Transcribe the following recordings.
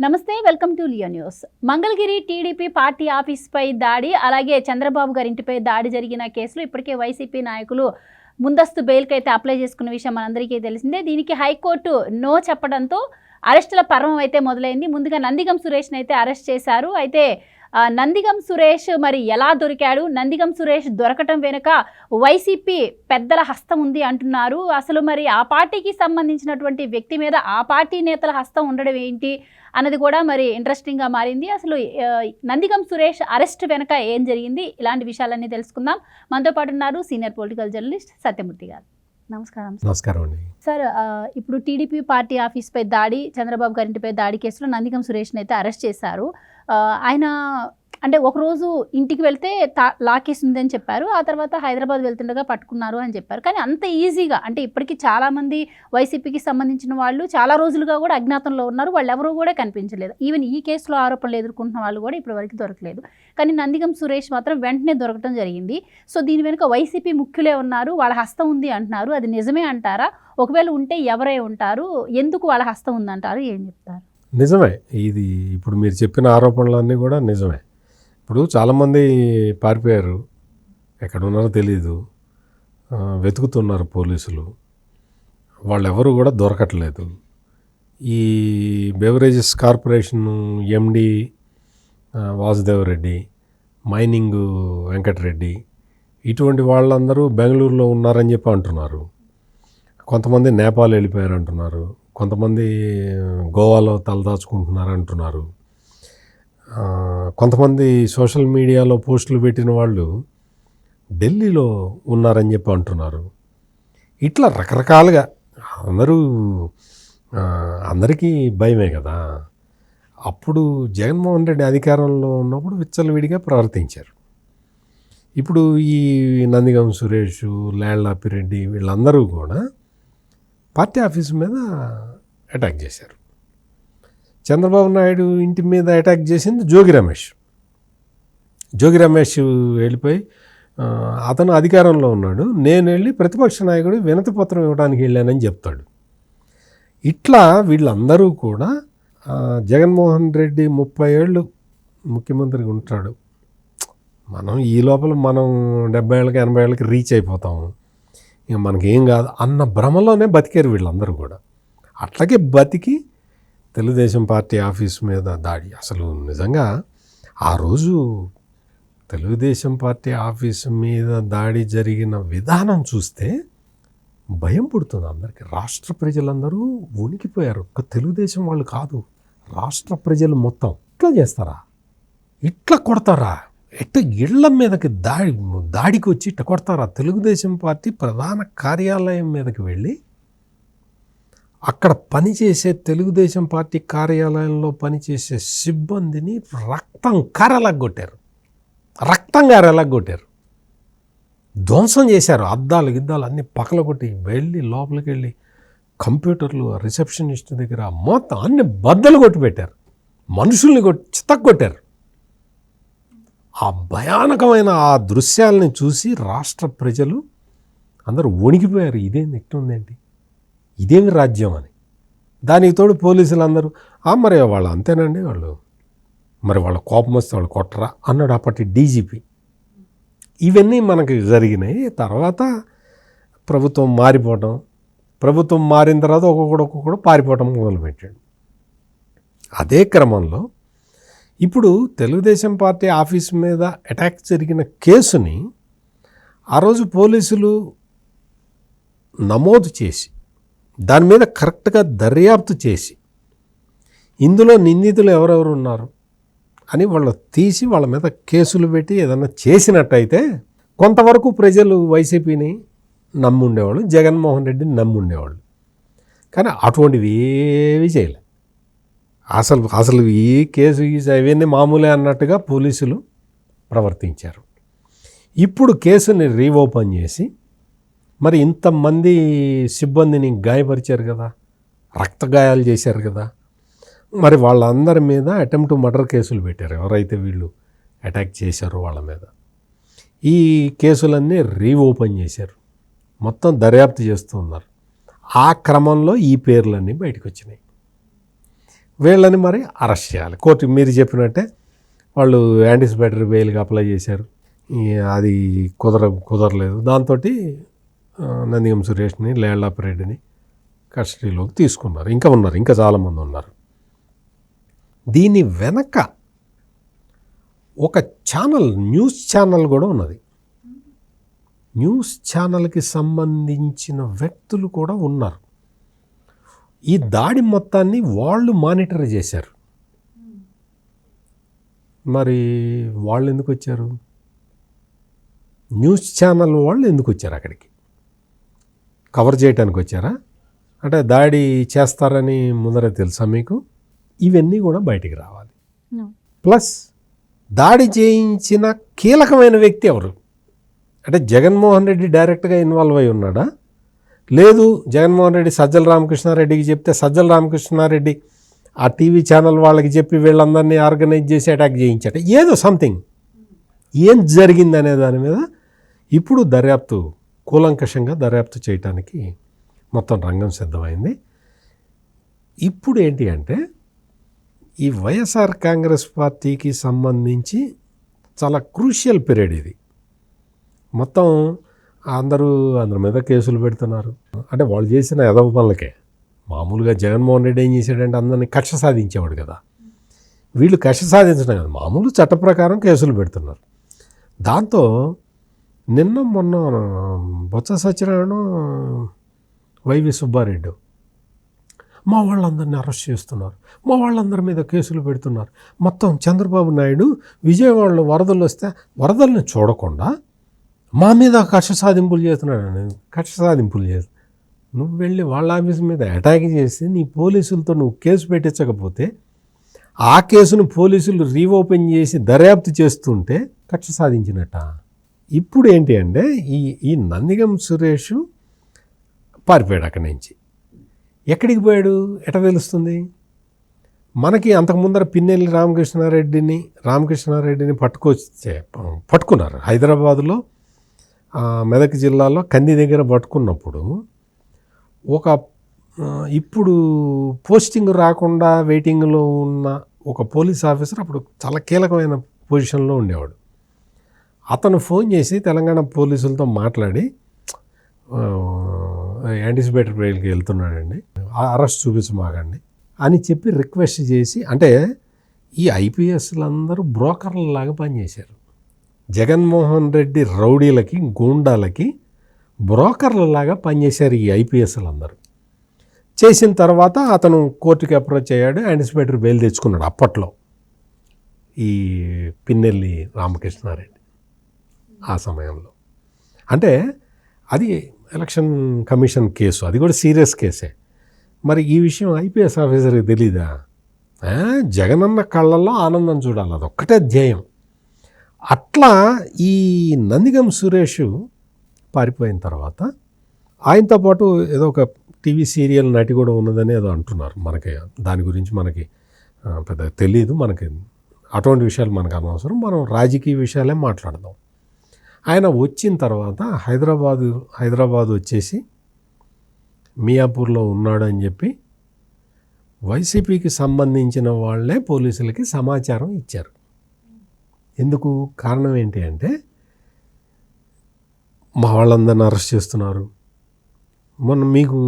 నమస్తే, welcome to Leo news. Mangalagiri TDP party ఆఫీస్పై దాడి, అలాగే చంద్రబాబు గారి ఇంటిపై దాడి జరిగిన కేసులో ఇప్పటికే వైసీపీ నాయకులు ముందస్తు బెయిల్కి అయితే అప్లై చేసుకున్న విషయం మనందరికీ తెలిసిందే. దీనికి హైకోర్టు నో చెప్పడంతో అరెస్టుల పర్వం అయితే మొదలైంది. ముందుగా నందిగం సురేష్ని అయితే అరెస్ట్ చేశారు. అయితే నందిగం సురేష్ మరి ఎలా దొరికాడు? నందిగం సురేష్ దొరకటం వెనుక వైసీపీ పెద్దల హస్తం ఉంది అంటున్నారు. అసలు మరి ఆ పార్టీకి సంబంధించినటువంటి వ్యక్తి మీద ఆ పార్టీ నేతల హస్తం ఉండడం ఏంటి అన్నది కూడా మరి ఇంట్రెస్టింగ్గా మారింది. అసలు నందిగం సురేష్ అరెస్ట్ వెనుక ఏం జరిగింది, ఇలాంటి విషయాలన్నీ తెలుసుకుందాం. మనతో పాటు ఉన్నారు సీనియర్ పొలిటికల్ జర్నలిస్ట్ సత్యమూర్తి గారు. నమస్కారం. నమస్కారం అండి. సార్, ఇప్పుడు టీడీపీ పార్టీ ఆఫీస్పై దాడి, చంద్రబాబు గారింటిపై దాడి కేసులో నందిగం సురేష్ని అయితే అరెస్ట్ చేశారు. ఆయన అంటే ఒకరోజు ఇంటికి వెళ్తే లాకేసి ఉందని చెప్పారు. ఆ తర్వాత హైదరాబాద్ వెళ్తుండగా పట్టుకున్నారు అని చెప్పారు. కానీ అంత ఈజీగా అంటే ఇప్పటికీ చాలామంది వైసీపీకి సంబంధించిన వాళ్ళు చాలా రోజులుగా కూడా అజ్ఞాతంలో ఉన్నారు. వాళ్ళు ఎవరూ కూడా కనిపించలేదు. ఈవెన్ ఈ కేసులో ఆరోపణలు ఎదుర్కొంటున్న వాళ్ళు కూడా ఇప్పటివరకు దొరకలేదు. కానీ నందిగం సురేష్ మాత్రం వెంటనే దొరకడం జరిగింది. సో దీని వెనుక వైసీపీ ముఖ్యులే ఉన్నారు, వాళ్ళ హస్తం ఉంది అంటున్నారు. అది నిజమే అంటారా? ఒకవేళ ఉంటే ఎవరై ఉంటారు? ఎందుకు వాళ్ళ హస్తం ఉందంటారు? ఏం చెప్తారు? నిజమే. ఇది ఇప్పుడు మీరు చెప్పిన ఆరోపణలన్నీ కూడా నిజమే. ఇప్పుడు చాలామంది పారిపోయారు, ఎక్కడ ఉన్నారో తెలీదు, వెతుకుతున్నారు పోలీసులు, వాళ్ళెవరు కూడా దొరకట్లేదు. ఈ Beverages Corporation MD Vasudeva Reddy, mining Venkata Reddy, ఇటువంటి వాళ్ళందరూ బెంగళూరులో ఉన్నారని చెప్పి అంటున్నారు. కొంతమంది నేపాల్ వెళ్ళిపోయారు అంటున్నారు, కొంతమంది గోవాలో తలదాచుకుంటున్నారు అంటున్నారు. కొంతమంది సోషల్ మీడియాలో పోస్టులు పెట్టిన వాళ్ళు ఢిల్లీలో ఉన్నారని చెప్పి అంటున్నారు. ఇట్లా రకరకాలుగా అందరికీ భయమే కదా. అప్పుడు జగన్మోహన్ రెడ్డి అధికారంలో ఉన్నప్పుడు విచ్చలవిడిగా ప్రవర్తించారు. ఇప్పుడు ఈ నందిగం సురేష్, లేళ్లాపిరెడ్డి వీళ్ళందరూ కూడా పార్టీ ఆఫీస్ మీద అటాక్ చేశారు. చంద్రబాబు నాయుడు ఇంటి మీద అటాక్ చేసింది జోగి రమేష్ వెళ్ళిపోయి, అతను అధికారంలో ఉన్నాడు, నేను వెళ్ళి ప్రతిపక్ష నాయకుడు వినతి పత్రం ఇవ్వడానికి వెళ్ళానని చెప్తాడు. ఇట్లా వీళ్ళందరూ కూడా జగన్మోహన్ రెడ్డి 30 ఏళ్ళు ముఖ్యమంత్రిగా ఉంటాడు, మనం ఈ లోపల మనం 70 ఏళ్ళకి 80 ఏళ్ళకి రీచ్ అయిపోతాము, ఇక మనకేం కాదు అన్న భ్రమలోనే బతికారు వీళ్ళందరూ కూడా. అట్లాగే బతికి తెలుగుదేశం పార్టీ ఆఫీస్ మీద దాడి. అసలు నిజంగా ఆ రోజు తెలుగుదేశం పార్టీ ఆఫీసు మీద దాడి జరిగిన విధానం చూస్తే భయం పుడుతుంది అందరికీ. రాష్ట్ర ప్రజలందరూ వణికిపోయారు. ఒక్క తెలుగుదేశం వాళ్ళు కాదు, రాష్ట్ర ప్రజలు మొత్తం. ఇట్లా చేస్తారా, ఇట్లా కొడతారా, ఎట్ట ఇళ్ల మీదకి దాడికి వచ్చి ఇట్ట కొడతారా? తెలుగుదేశం పార్టీ ప్రధాన కార్యాలయం మీదకి వెళ్ళి అక్కడ పనిచేసే తెలుగుదేశం పార్టీ కార్యాలయంలో పనిచేసే సిబ్బందిని రక్తం కారేలాగొట్టారు, ధ్వంసం చేశారు. అద్దాలు అన్నీ పగలగొట్టి వెళ్ళి లోపలికి వెళ్ళి కంప్యూటర్లు రిసెప్షనిస్ట్ దగ్గర మొత్తం అన్ని బద్దలు కొట్టి పెట్టారు, మనుషుల్ని చితగ్గొట్టారు. ఆ భయానకమైన ఆ దృశ్యాలని చూసి రాష్ట్ర ప్రజలు అందరూ వణికిపోయారు. ఇదేంది ఇట్టుందేంటి, ఇదేమి రాజ్యం అని. దానికి తోడు పోలీసులు అందరూ మరి వాళ్ళు అంతేనండి, మరి వాళ్ళ కోపం వస్తే వాళ్ళు కొట్టరా అన్నాడు అప్పటి డీజీపీ. ఇవన్నీ మనకి జరిగినాయి. తర్వాత ప్రభుత్వం మారిన తర్వాత ఒక్కొక్కడు పారిపోవటం మొదలుపెట్టాడు. అదే క్రమంలో ఇప్పుడు తెలుగుదేశం పార్టీ ఆఫీస్ మీద అటాక్ జరిగిన కేసుని ఆ రోజు పోలీసులు నమోదు చేసి దాని మీద కరెక్ట్గా దర్యాప్తు చేసి ఇందులో నిందితులు ఎవరెవరు ఉన్నారు అని వాళ్ళు తీసి వాళ్ళ మీద కేసులు పెట్టి ఏదన్నా చేసినట్టయితే కొంతవరకు ప్రజలు వైసీపీని నమ్ముండేవాళ్ళు, జగన్మోహన్ రెడ్డిని నమ్ముండేవాళ్ళు. కానీ అటువంటివి ఏవి చేయలే. అసలు ఈ కేసు అవన్నీ మామూలే అన్నట్టుగా పోలీసులు ప్రవర్తించారు. ఇప్పుడు కేసుని రీఓపెన్ చేసి మరి ఇంతమంది సిబ్బందిని గాయపరిచారు కదా, రక్త గాయాలు చేశారు కదా, మరి వాళ్ళందరి మీద అటెంప్ట్ మర్డర్ కేసులు పెట్టారు. ఎవరైతే వీళ్ళు అటాక్ చేశారో వాళ్ళ మీద ఈ కేసులన్నీ రీఓపెన్ చేశారు, మొత్తం దర్యాప్తు చేస్తూ ఉన్నారు. ఆ క్రమంలో ఈ పేర్లన్నీ బయటకు వచ్చినాయి. వీళ్ళని మరి అరెస్ట్ చేయాలి. కోర్టు మీరు చెప్పినట్టే వాళ్ళు యాంటిసిపేటరీ బెయిల్కి అప్లై చేశారు, అది కుదరలేదు. దాంతో నందిగం సురేష్ని, లేళ్లాపరెడ్డిని కస్టడీలోకి తీసుకున్నారు. ఇంకా చాలామంది ఉన్నారు. దీని వెనక ఒక ఛానల్, న్యూస్ ఛానల్ కూడా ఉన్నది. న్యూస్ ఛానల్కి సంబంధించిన వ్యక్తులు కూడా ఉన్నారు. ఈ దాడి మొత్తాన్ని వాళ్ళు మానిటర్ చేశారు. మరి వాళ్ళు ఎందుకు వచ్చారు? న్యూస్ ఛానల్ వాళ్ళు ఎందుకు వచ్చారు అక్కడికి? కవర్ చేయడానికి వచ్చారా? అంటే దాడి చేస్తారని ముందరే తెలుసా మీకు? ఇవన్నీ కూడా బయటికి రావాలి. ప్లస్ దాడి చేయించిన కీలకమైన వ్యక్తి ఎవరు? అంటే జగన్మోహన్ రెడ్డి డైరెక్ట్గా ఇన్వాల్వ్ అయి ఉన్నాడా? లేదు, జగన్మోహన్ రెడ్డి సజ్జల రామకృష్ణారెడ్డికి చెప్తే సజ్జల రామకృష్ణారెడ్డి ఆ టీవీ ఛానల్ వాళ్ళకి చెప్పి వీళ్ళందరినీ ఆర్గనైజ్ చేసి అటాక్ చేయించాట, ఏదో సంథింగ్. ఏం జరిగింది అనే దాని మీద ఇప్పుడు కూలంకషంగా దర్యాప్తు చేయటానికి మొత్తం రంగం సిద్ధమైంది. ఇప్పుడు ఏంటి అంటే ఈ వైఎస్ఆర్ కాంగ్రెస్ పార్టీకి సంబంధించి చాలా క్రూషియల్ పీరియడ్ ఇది. మొత్తం అందరి మీద కేసులు పెడుతున్నారు. అంటే వాళ్ళు చేసిన ఎదవ పనులకే. మామూలుగా జగన్మోహన్ రెడ్డి ఏం చేశాడంటే అందరినీ కక్ష సాధించేవాడు కదా. వీళ్ళు కక్ష సాధించడం కదా, మామూలు చట్ట ప్రకారం కేసులు పెడుతున్నారు. దాంతో మొన్న బొత్స సత్యనారాయణ, వైవి సుబ్బారెడ్డి మా వాళ్ళందరినీ అరెస్ట్ చేస్తున్నారు, మా వాళ్ళందరి మీద కేసులు పెడుతున్నారు. మొత్తం చంద్రబాబు నాయుడు విజయవాడలో వరదలు వస్తే వరదల్ని చూడకుండా మా మీద కక్ష సాధింపులు చేస్తున్నాడు. కక్ష సాధింపులు చేసి నువ్వు వెళ్ళి వాళ్ళ ఆఫీస్ మీద అటాక్ చేసి నీ పోలీసులతో నువ్వు కేసు పెట్టించకపోతే ఆ కేసును పోలీసులు రీఓపెన్ చేసి దర్యాప్తు చేస్తుంటే కక్ష సాధించినట్ట. ఇప్పుడు ఏంటి అంటే ఈ నందిగం సురేష్ పారిపోయాడు అక్కడి నుంచి. ఎక్కడికి పోయాడు ఎట తెలుస్తుంది మనకి? అంతకుముందర పిన్నెల్లి రామకృష్ణారెడ్డిని పట్టుకున్నారు హైదరాబాదులో, మెదక్ జిల్లాలో కంది దగ్గర పట్టుకున్నప్పుడు ఇప్పుడు పోస్టింగ్ రాకుండా వెయిటింగ్లో ఉన్న ఒక పోలీస్ ఆఫీసర్ అప్పుడు చాలా కీలకమైన పొజిషన్లో ఉండేవాడు. అతను ఫోన్ చేసి తెలంగాణ పోలీసులతో మాట్లాడి యాంటిసిపేటరీ బెయిల్కి వెళ్తున్నాడండి, అరెస్ట్ చూపించమాగండి అని చెప్పి రిక్వెస్ట్ చేసి, అంటే ఈ ఐపీఎస్లు అందరూ బ్రోకర్లలాగా పనిచేశారు. జగన్మోహన్ రెడ్డి రౌడీలకి, గూండాలకి బ్రోకర్లలాగా పనిచేశారు ఈ ఐపీఎస్లు అందరూ. చేసిన తర్వాత అతను కోర్టుకి అప్రోచ్ అయ్యాడు, యాంటిసిపేటరీ బెయిల్ తెచ్చుకున్నాడు. అప్పట్లో ఈ పిన్నెల్లి రామకృష్ణారెడ్డి ఆ సమయంలో. అంటే అది ఎలక్షన్ కమిషన్ కేసు, అది కూడా సీరియస్ కేసే. మరి ఈ విషయం ఐపీఎస్ ఆఫీసర్కి తెలీదా? జగనన్న కళ్ళల్లో ఆనందం చూడాలి, అదొక్కటే ధ్యేయం. అట్లా ఈ నందిగం సురేష్ పారిపోయిన తర్వాత ఆయనతో పాటు ఏదో ఒక టీవీ సీరియల్ నటి కూడా ఉన్నదని ఏదో అంటున్నారు. మనకి దాని గురించి మనకి పెద్దగా తెలీదు, మనకి అటువంటి విషయాలు మనకు అనవసరం, మనం రాజకీయ విషయాలే మాట్లాడదాం. ఆయన వచ్చిన తర్వాత హైదరాబాద్ వచ్చేసి మియాపూర్లో ఉన్నాడు అని చెప్పి వైసీపీకి సంబంధించిన వాళ్ళే పోలీసులకి సమాచారం ఇచ్చారు. ఎందుకు? కారణం ఏంటి అంటే మా వాళ్ళందరిని అరెస్ట్ చేస్తున్నారు. మొన్న మీకు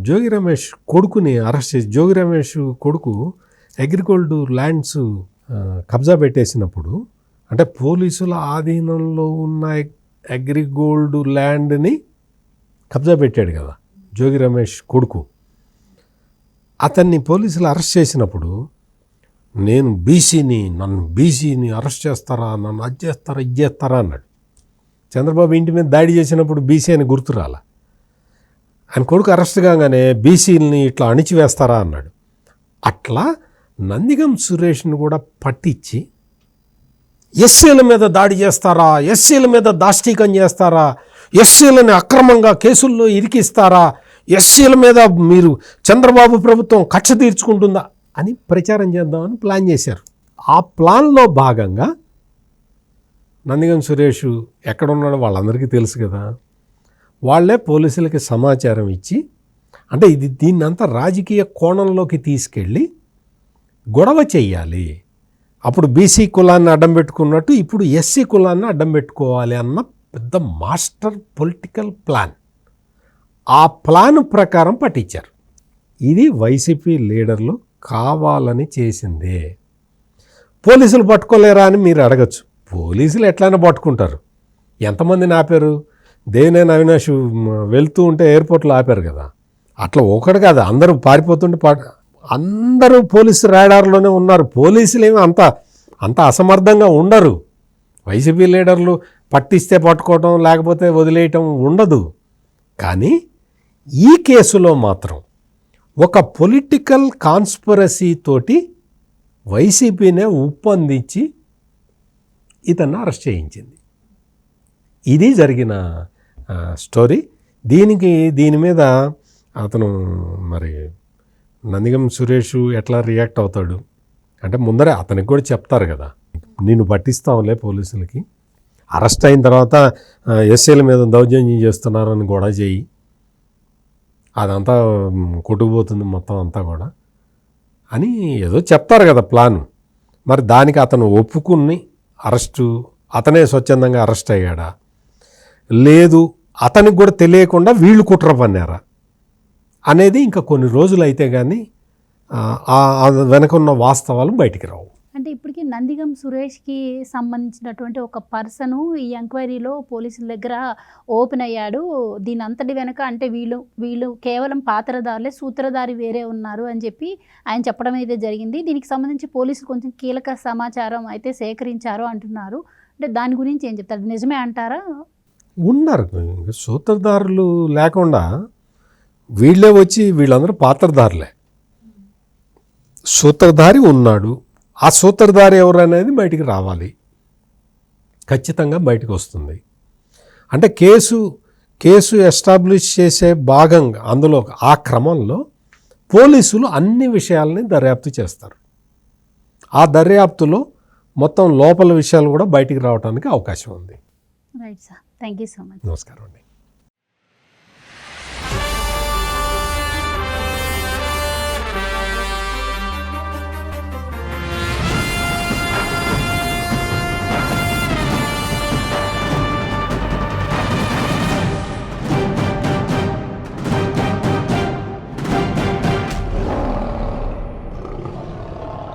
జోగి రమేష్ కొడుకుని అరెస్ట్ చేసి, జోగి రమేష్ కొడుకు అగ్రిగోల్డ్ ల్యాండ్స్ కబ్జా పెట్టేసినప్పుడు, అంటే పోలీసుల ఆధీనంలో ఉన్న అగ్రిగోల్డ్ ల్యాండ్ని కబ్జా పెట్టాడు కదా జోగి రమేష్ కొడుకు. అతన్ని పోలీసులు అరెస్ట్ చేసినప్పుడు నన్ను బీసీని అరెస్ట్ చేస్తారా, నన్ను అది చేస్తారా, ఇది చేస్తారా అన్నాడు. చంద్రబాబు ఇంటి మీద దాడి చేసినప్పుడు బీసీ అని గుర్తు రాలా. ఆయన కొడుకు అరెస్ట్ కాగానే బీసీని ఇట్లా అణిచివేస్తారా అన్నాడు. అట్లా నందిగం సురేష్ని కూడా పట్టించి ఎస్సీల మీద దాడి చేస్తారా, ఎస్సీల మీద దాష్టీకం చేస్తారా, ఎస్సీలని అక్రమంగా కేసుల్లో ఇరికిస్తారా, ఎస్సీల మీద మీరు చంద్రబాబు ప్రభుత్వం కక్ష తీర్చుకుంటుందా అని ప్రచారం చేద్దామని ప్లాన్ చేశారు. ఆ ప్లాన్లో భాగంగా నందిగం సురేష్ ఎక్కడున్నాడో వాళ్ళందరికీ తెలుసు కదా. వాళ్ళే పోలీసులకి సమాచారం ఇచ్చి, అంటే దీన్నంతా రాజకీయ కోణంలోకి తీసుకెళ్ళి గొడవ చెయ్యాలి. అప్పుడు బీసీ కులాన్ని అడ్డం పెట్టుకున్నట్టు ఇప్పుడు ఎస్సీ కులాన్ని అడ్డం పెట్టుకోవాలి అన్న పెద్ద మాస్టర్ పొలిటికల్ ప్లాన్. ఆ ప్లాన్ ప్రకారం పట్టించారు. ఇది వైసీపీ లీడర్లు కావాలని చేసిందే. పోలీసులు పట్టుకోలేరా అని మీరు అడగచ్చు. పోలీసులు ఎట్లయినా పట్టుకుంటారు. ఎంతమందిని ఆపారు? దేవినేని అవినాష్ వెళ్తూ ఉంటే ఎయిర్పోర్ట్లో ఆపారు కదా. అట్లా ఒకటి కాదు, అందరూ పారిపోతుంటే అందరూ పోలీసు రాడార్లోనే ఉన్నారు. పోలీసులు ఏమి అంత అసమర్థంగా ఉండరు. వైసీపీ లీడర్లు పట్టిస్తే పట్టుకోవటం లేకపోతే వదిలేయటం ఉండదు. కానీ ఈ కేసులో మాత్రం ఒక పొలిటికల్ కాన్స్పిరసీ తోటి వైసీపీనే ఉప్పందించి ఇతన్ని అరెస్ట్ చేయించింది. ఇది జరిగిన స్టోరీ. దీని మీద అతను మరి నందిగం సురేష్ ఎట్లా రియాక్ట్ అవుతాడు అంటే ముందరే అతనికి కూడా చెప్తారు కదా, నిన్ను పట్టిస్తాంలే పోలీసులకి, అరెస్ట్ అయిన తర్వాత ఎస్ఐల మీద దౌర్జన్యం చేస్తున్నారని గొడవ చేయి, అదంతా కొట్టుకుపోతుంది మొత్తం అంతా కూడా అని ఏదో చెప్తారు కదా ప్లాను. మరి దానికి అతను ఒప్పుకుని అరెస్టు, అతనే స్వచ్ఛందంగా అరెస్ట్ అయ్యాడా లేదు అతనికి కూడా తెలియకుండా వీళ్ళు కుట్ర పన్నారా అనేది ఇంకా కొన్ని రోజులు అయితే కానీ వెనకున్న వాస్తవాలు బయటికి రావు. అంటే ఇప్పటికీ నందిగం సురేష్కి సంబంధించినటువంటి ఒక పర్సను ఈ ఎంక్వైరీలో పోలీసుల దగ్గర ఓపెన్ అయ్యాడు. దీని అంతటి వెనక అంటే వీళ్ళు కేవలం పాత్రధారులే, సూత్రధారి వేరే ఉన్నారు అని చెప్పి ఆయన చెప్పడం అయితే జరిగింది. దీనికి సంబంధించి పోలీసులు కొంచెం కీలక సమాచారం అయితే సేకరించారు అంటున్నారు. అంటే దాని గురించి ఏం చెప్తారు? నిజమే అంటారా? ఉన్నారు సూత్రధారులు లేకుండా వీళ్ళే వచ్చి వీళ్ళందరూ పాత్రధారులే. సూత్రధారి ఉన్నాడు. ఆ సూత్రధారి ఎవరు అనేది బయటికి రావాలి, ఖచ్చితంగా బయటకు వస్తుంది. అంటే కేసు ఎస్టాబ్లిష్ చేసే భాగంగా అందులో ఆ క్రమంలో పోలీసులు అన్ని విషయాలని దర్యాప్తు చేస్తారు. ఆ దర్యాప్తులో మొత్తం లోపల విషయాలు కూడా బయటికి రావడానికి అవకాశం ఉంది. Right sir, thank you so much. నమస్కారం అండి.